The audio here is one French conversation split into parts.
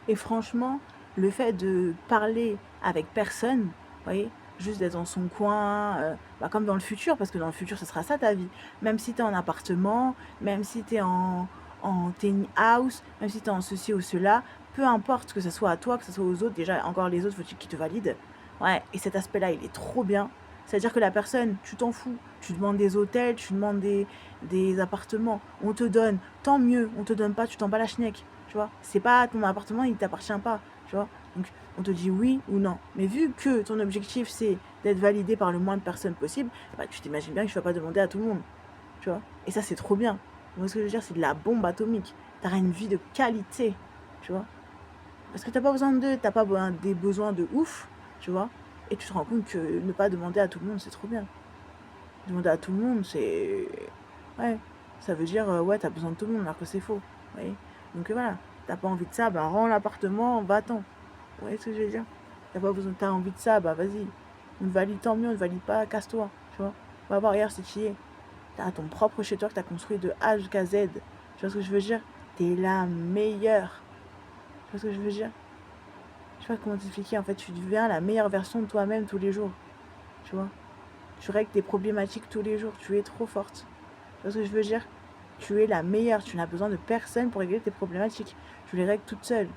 Et franchement, le fait de parler avec personne, vous voyez, juste d'être dans son coin, bah, comme dans le futur, parce que dans le futur, ce sera ça ta vie. Même si tu es en appartement, même si tu es en tiny house, même si tu es en ceci ou cela, peu importe que ce soit à toi, que ce soit aux autres, déjà, encore les autres, faut-il qu'ils te valident. Ouais, et cet aspect-là, il est trop bien. C'est-à-dire que la personne, tu t'en fous. Tu demandes des hôtels, tu demandes des appartements. On te donne, tant mieux. On te donne pas, tu t'en bats la schneck. Tu vois, c'est pas ton appartement, il t'appartient pas. Tu vois, donc on te dit oui ou non. Mais vu que ton objectif c'est d'être validé par le moins de personnes possible, bah, tu t'imagines bien que tu vas pas demander à tout le monde. Tu vois, et ça c'est trop bien. Donc, ce que je veux dire, c'est de la bombe atomique. T'auras une vie de qualité. Tu vois, parce que t'as pas besoin d'eux, t'as pas des besoins de ouf. Tu vois, et tu te rends compte que ne pas demander à tout le monde, c'est trop bien. Demander à tout le monde, c'est. Ouais. Ça veut dire, ouais, t'as besoin de tout le monde, alors que c'est faux. Vous voyez. Donc voilà. T'as pas envie de ça, bah rends l'appartement, va-t'en. Vous voyez ce que je veux dire. T'as pas besoin, t'as envie de ça, bah vas-y. On te valide, tant mieux, on te valide pas, casse-toi. Tu vois. Va voir hier si tu y es. T'as ton propre chez toi que t'as construit de A jusqu'à Z. Tu vois ce que je veux dire. T'es la meilleure. Tu vois ce que je veux dire. Je sais pas comment t'expliquer. En fait, tu deviens la meilleure version de toi-même tous les jours. Tu vois. Tu règles tes problématiques tous les jours. Tu es trop forte. Tu vois ce que je veux dire. Tu es la meilleure. Tu n'as besoin de personne pour régler tes problématiques. Tu les règles toute seule.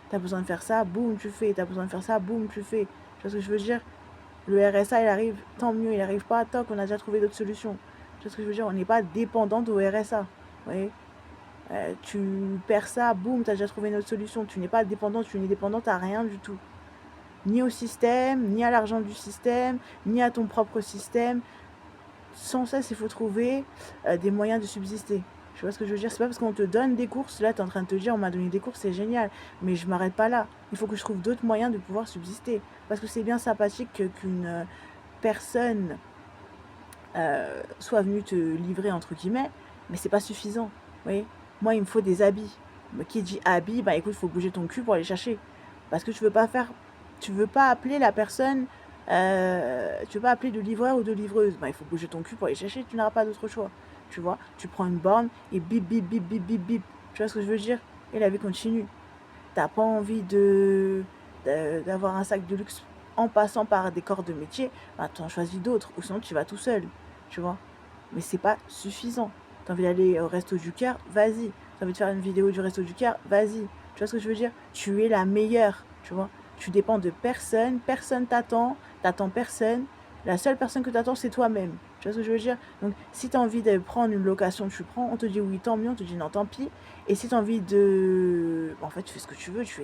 Tu as besoin de faire ça, boum, tu fais. Tu as besoin de faire ça, boum, tu fais. Tu vois ce que je veux dire. Le RSA, il arrive, tant mieux. Il n'arrive pas, tant qu'on a déjà trouvé d'autres solutions. Tu vois ce que je veux dire. On n'est pas dépendante au RSA. Vous voyez. Tu perds ça, boum, tu as déjà trouvé une autre solution. Tu n'es pas dépendante, tu n'es dépendante à rien du tout. Ni au système, ni à l'argent du système, ni à ton propre système. Sans cesse, il faut trouver des moyens de subsister. Tu vois ce que je veux dire. C'est pas parce qu'on te donne des courses, là tu es en train de te dire on m'a donné des courses, c'est génial. Mais je m'arrête pas là. Il faut que je trouve d'autres moyens de pouvoir subsister. Parce que c'est bien sympathique qu'une personne soit venue te livrer, entre guillemets, mais c'est pas suffisant. Vous voyez. Moi, il me faut des habits. Mais qui dit habits, bah écoute, il faut bouger ton cul pour aller chercher. Parce que tu veux pas faire. Tu veux pas appeler la personne. Tu veux pas appeler de livreur ou de livreuse. Bah, il faut bouger ton cul pour aller chercher, tu n'auras pas d'autre choix. Tu vois, tu prends une borne et bip, bip, bip, bip, bip, bip. Tu vois ce que je veux dire. Et la vie continue. T'as pas envie d'avoir un sac de luxe en passant par des corps de métier, bah, t'en choisis d'autres. Ou sinon, tu vas tout seul. Tu vois. Mais c'est pas suffisant. T'as envie d'aller au resto du cœur, vas-y. T'as envie de faire une vidéo du resto du cœur, vas-y. Tu vois ce que je veux dire. Tu es la meilleure. Tu vois. Tu dépends de personne. Personne t'attend. T'attends personne. La seule personne que t'attends, c'est toi-même. Tu vois ce que je veux dire. Donc, si tu as envie de prendre une location, tu prends. On te dit oui, tant mieux. On te dit non, tant pis. Et si tu as envie de. En fait, tu fais ce que tu veux. Tu fais